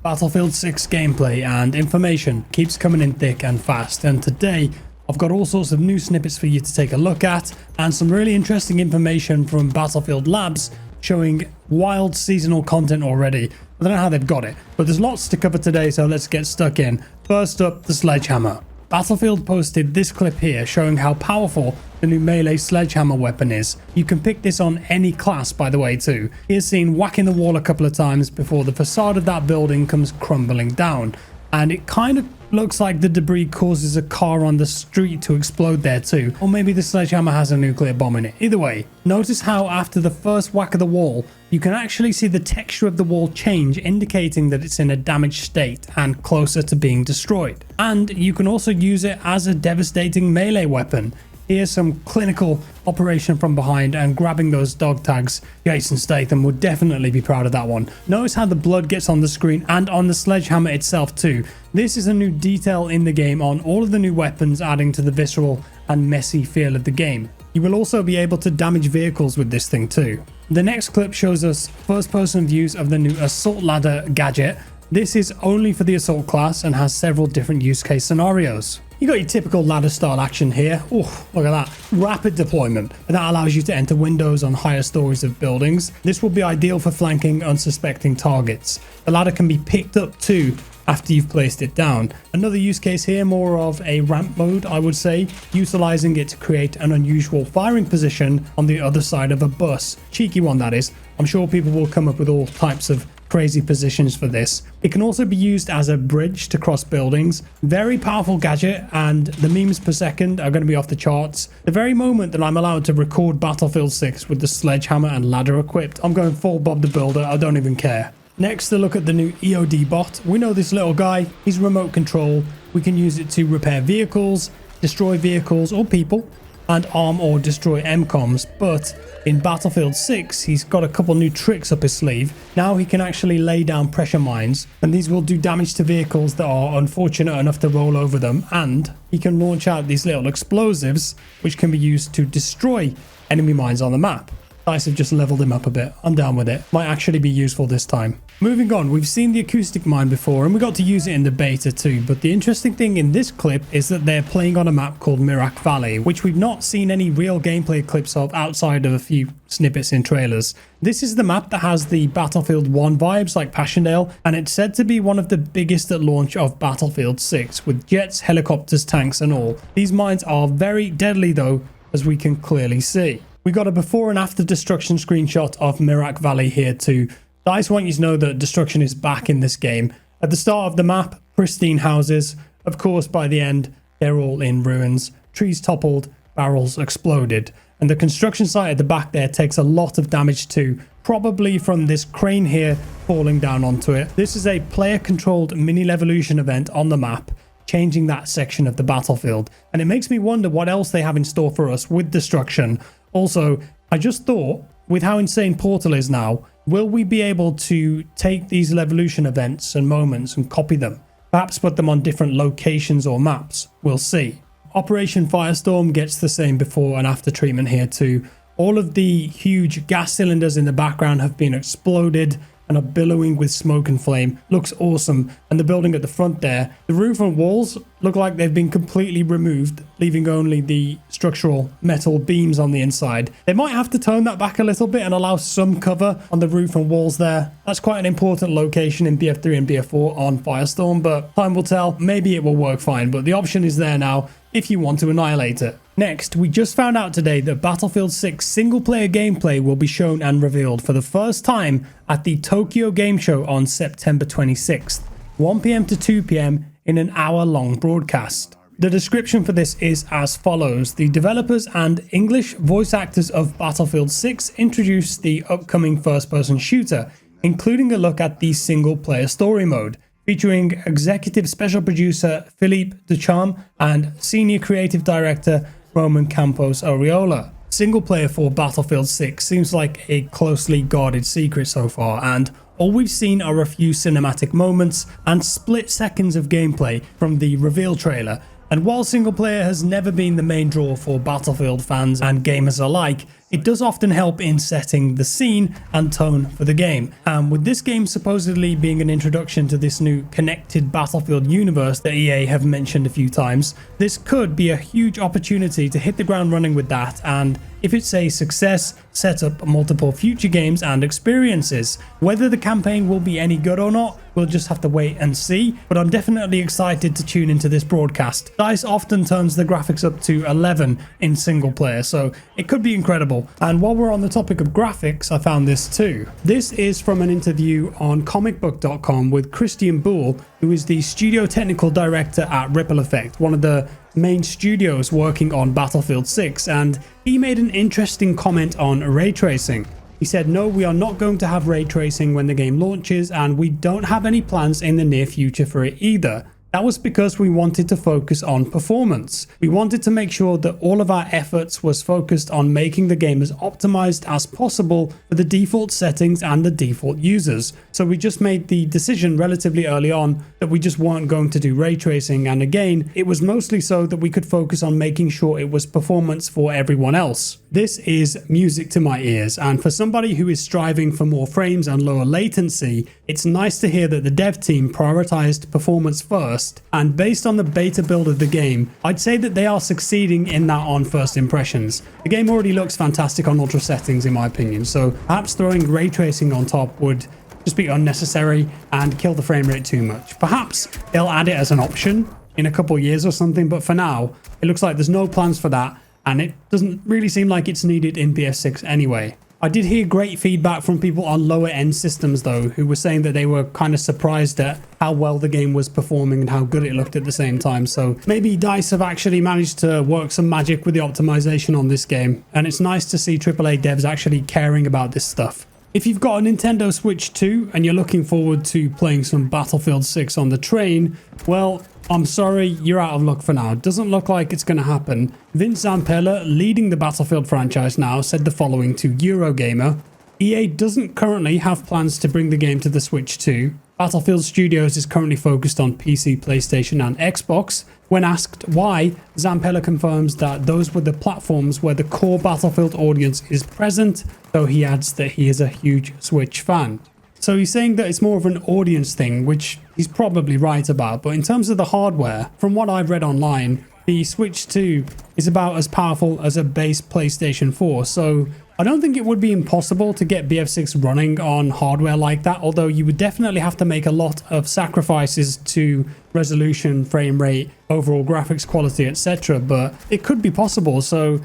Battlefield 6 gameplay and information keeps coming in thick and fast, and today I've got all sorts of new snippets for you to take a look at and some really interesting information from Battlefield Labs showing wild seasonal content already. I don't know how they've got it, but there's lots to cover today, so let's get stuck in. First up, the Sledgehammer. Battlefield posted this clip here showing how powerful the new melee sledgehammer weapon is. You can pick this on any class, by the way, too. Here's seen whacking the wall a couple of times before the facade of that building comes crumbling down, and it kind of looks like the debris causes a car on the street to explode there too, or maybe the sledgehammer has a nuclear bomb in it. Either way, notice how after the first whack of the wall you can actually see the texture of the wall change, indicating that it's in a damaged state and closer to being destroyed. And you can also use it as a devastating melee weapon. Here's some clinical operation from behind and grabbing those dog tags. Jason Statham would definitely be proud of that one. Notice how the blood gets on the screen and on the sledgehammer itself too. This is a new detail in the game on all of the new weapons, adding to the visceral and messy feel of the game. You will also be able to damage vehicles with this thing too. The next clip shows us first person views of the new assault ladder gadget. This is only for the assault class and has several different use case scenarios. You got your typical ladder style action here. Oh, look at that. Rapid deployment. And that allows you to enter windows on higher stories of buildings. This will be ideal for flanking unsuspecting targets. The ladder can be picked up too after you've placed it down. Another use case here, more of a ramp mode, I would say, utilizing it to create an unusual firing position on the other side of a bus. Cheeky one, that is. I'm sure people will come up with all types of crazy positions for this. It can also be used as a bridge to cross buildings. Very powerful gadget, and the memes per second are going to be off the charts. The very moment that I'm allowed to record Battlefield 6 with the sledgehammer and ladder equipped, I'm going full Bob the Builder. I don't even care. Next, a look at the new EOD bot. We know this little guy. He's remote control. We can use it to repair vehicles, destroy vehicles or people, and arm or destroy MCOMs, but in Battlefield 6 he's got a couple new tricks up his sleeve. Now he can actually lay down pressure mines, and these will do damage to vehicles that are unfortunate enough to roll over them, and he can launch out these little explosives which can be used to destroy enemy mines on the map. DICE have just leveled him up a bit. I'm down with it. Might actually be useful this time. Moving on, we've seen the acoustic mine before and we got to use it in the beta too, but the interesting thing in this clip is that they're playing on a map called Mirac Valley, which we've not seen any real gameplay clips of outside of a few snippets in trailers. This is the map that has the Battlefield 1 vibes like Passchendaele, and it's said to be one of the biggest at launch of Battlefield 6, with jets, helicopters, tanks and all. These mines are very deadly though, as we can clearly see. We got a before and after destruction screenshot of Mirac Valley here too. DICE want you to know that destruction is back in this game. At the start of the map, pristine houses. Of course, by the end, they're all in ruins. Trees toppled, barrels exploded. And the construction site at the back there takes a lot of damage too, probably from this crane here falling down onto it. This is a player-controlled mini-levolution event on the map, changing that section of the battlefield. And it makes me wonder what else they have in store for us with destruction. Also, I just thought, with how insane Portal is now, will we be able to take these Levolution events and moments and copy them? Perhaps put them on different locations or maps? We'll see. Operation Firestorm gets the same before and after treatment here too. All of the huge gas cylinders in the background have been exploded and are billowing with smoke and flame. Looks awesome. And the building at the front there, the roof and walls look like they've been completely removed, leaving only the structural metal beams on the inside. They might have to tone that back a little bit and allow some cover on the roof and walls there. That's quite an important location in BF3 and BF4 on Firestorm, but time will tell. Maybe it will work fine, but the option is there now if you want to annihilate it. Next, we just found out today that Battlefield 6 single-player gameplay will be shown and revealed for the first time at the Tokyo Game Show on September 26th, 1 PM to 2 PM in an hour-long broadcast. The description for this is as follows. The developers and English voice actors of Battlefield 6 introduced the upcoming first-person shooter, including a look at the single-player story mode, featuring executive special producer Philippe Ducharme and senior creative director Roman Campos Oriola. Single player for Battlefield 6 seems like a closely guarded secret so far, and all we've seen are a few cinematic moments and split seconds of gameplay from the reveal trailer. And while single player has never been the main draw for Battlefield fans and gamers alike, it does often help in setting the scene and tone for the game. And with this game supposedly being an introduction to this new connected Battlefield universe that EA have mentioned a few times, this could be a huge opportunity to hit the ground running with that, and if it's a success, set up multiple future games and experiences. Whether the campaign will be any good or not, we'll just have to wait and see, but I'm definitely excited to tune into this broadcast. DICE often turns the graphics up to 11 in single player, so it could be incredible. And while we're on the topic of graphics, I found this too. This is from an interview on comicbook.com with Christian Buhl, who is the studio technical director at Ripple Effect, one of the main studios working on Battlefield 6, and he made an interesting comment on ray tracing. He said, "No, we are not going to have ray tracing when the game launches, and we don't have any plans in the near future for it either. That was because we wanted to focus on performance. We wanted to make sure that all of our efforts was focused on making the game as optimized as possible for the default settings and the default users. So we just made the decision relatively early on that we just weren't going to do ray tracing, and again, it was mostly so that we could focus on making sure it was performance for everyone else." This is music to my ears, and for somebody who is striving for more frames and lower latency, it's nice to hear that the dev team prioritized performance first, and based on the beta build of the game, I'd say that they are succeeding in that on first impressions. The game already looks fantastic on ultra settings in my opinion, so perhaps throwing ray tracing on top would just be unnecessary and kill the frame rate too much. Perhaps they'll add it as an option in a couple years or something, but for now, it looks like there's no plans for that, and it doesn't really seem like it's needed in BF6 anyway. I did hear great feedback from people on lower end systems though, who were saying that they were kind of surprised at how well the game was performing and how good it looked at the same time. So maybe DICE have actually managed to work some magic with the optimization on this game, and it's nice to see AAA devs actually caring about this stuff. If you've got a Nintendo Switch 2 and you're looking forward to playing some Battlefield 6 on the train, well, I'm sorry, you're out of luck for now. It doesn't look like it's going to happen. Vince Zampella, leading the Battlefield franchise now, said the following to Eurogamer: "EA doesn't currently have plans to bring the game to the Switch 2. Battlefield Studios is currently focused on PC, PlayStation and Xbox." When asked why, Zampella confirms that those were the platforms where the core Battlefield audience is present, though he adds that he is a huge Switch fan. So he's saying that it's more of an audience thing, which he's probably right about, but in terms of the hardware, from what I've read online, the Switch 2 is about as powerful as a base PlayStation 4, so I don't think it would be impossible to get BF6 running on hardware like that, although you would definitely have to make a lot of sacrifices to resolution, frame rate, overall graphics quality, etc., but it could be possible. So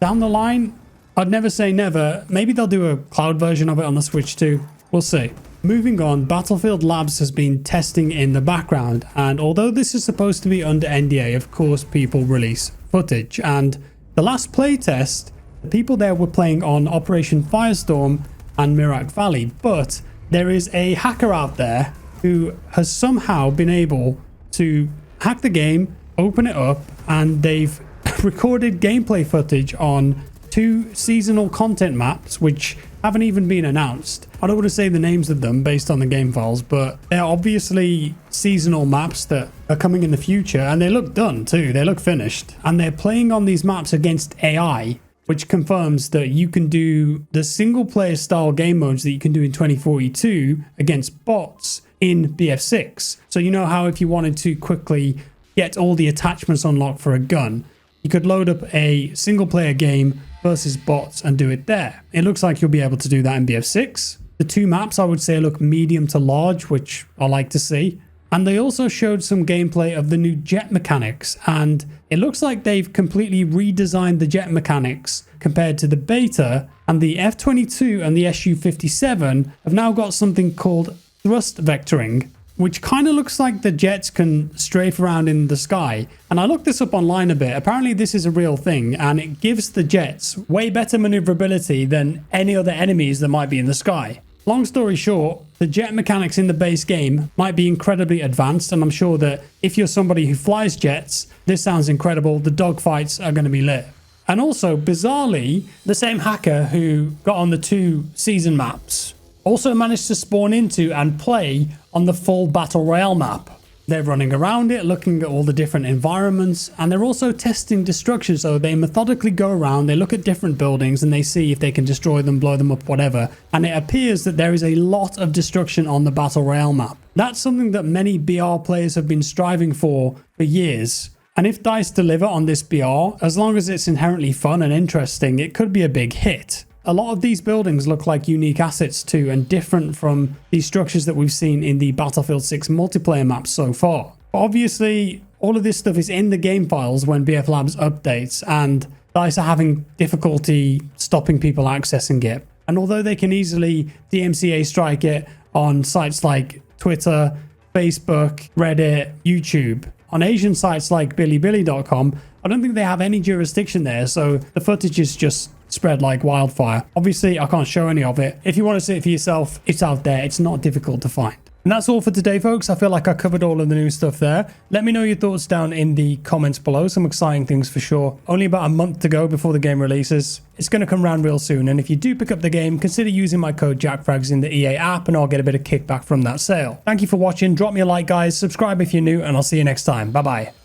down the line, I'd never say never. Maybe they'll do a cloud version of it on the Switch 2. We'll see. Moving on, Battlefield Labs has been testing in the background, and although this is supposed to be under NDA, of course people release footage, and the last playtest, the people there were playing on Operation Firestorm and Mirak Valley, but there is a hacker out there who has somehow been able to hack the game, open it up, and they've recorded gameplay footage on 2 seasonal content maps which haven't even been announced. I don't want to say the names of them based on the game files, but they're obviously seasonal maps that are coming in the future, and they look done too. They look finished, and they're playing on these maps against AI, which confirms that you can do the single player style game modes that you can do in 2042 against bots in BF6. So you know how if you wanted to quickly get all the attachments unlocked for a gun, you could load up a single player game versus bots and do it there. It looks like you'll be able to do that in BF6. The 2 maps I would say look medium to large, which I like to see. And they also showed some gameplay of the new jet mechanics, and it looks like they've completely redesigned the jet mechanics compared to the beta, and the F-22 and the Su-57 have now got something called thrust vectoring, which kind of looks like the jets can strafe around in the sky. And I looked this up online a bit. Apparently this is a real thing, and it gives the jets way better maneuverability than any other enemies that might be in the sky. Long story short, the jet mechanics in the base game might be incredibly advanced, and I'm sure that if you're somebody who flies jets, this sounds incredible. The dogfights are going to be lit. And also, bizarrely, the same hacker who got on the 2 season maps also managed to spawn into and play on the full Battle Royale map. They're running around it, looking at all the different environments, and they're also testing destruction. So they methodically go around, they look at different buildings, and they see if they can destroy them, blow them up, whatever. And it appears that there is a lot of destruction on the Battle Royale map. That's something that many BR players have been striving for years. And if DICE deliver on this BR, as long as it's inherently fun and interesting, it could be a big hit. A lot of these buildings look like unique assets too, and different from the structures that we've seen in the Battlefield 6 multiplayer maps so far. But obviously, all of this stuff is in the game files when BF Labs updates, and DICE are having difficulty stopping people accessing it. And although they can easily DMCA strike it on sites like Twitter, Facebook, Reddit, YouTube, on Asian sites like Bilibili.com, I don't think they have any jurisdiction there, so the footage is just spread like wildfire. Obviously, I can't show any of it. If you want to see it for yourself, it's out there. It's not difficult to find. And that's all for today, folks. I feel like I covered all of the new stuff there. Let me know your thoughts down in the comments below. Some exciting things for sure. Only about a month to go before the game releases. It's going to come around real soon. And if you do pick up the game, consider using my code JackFrags in the EA app and I'll get a bit of kickback from that sale. Thank you for watching. Drop me a like, guys. Subscribe if you're new and I'll see you next time. Bye-bye.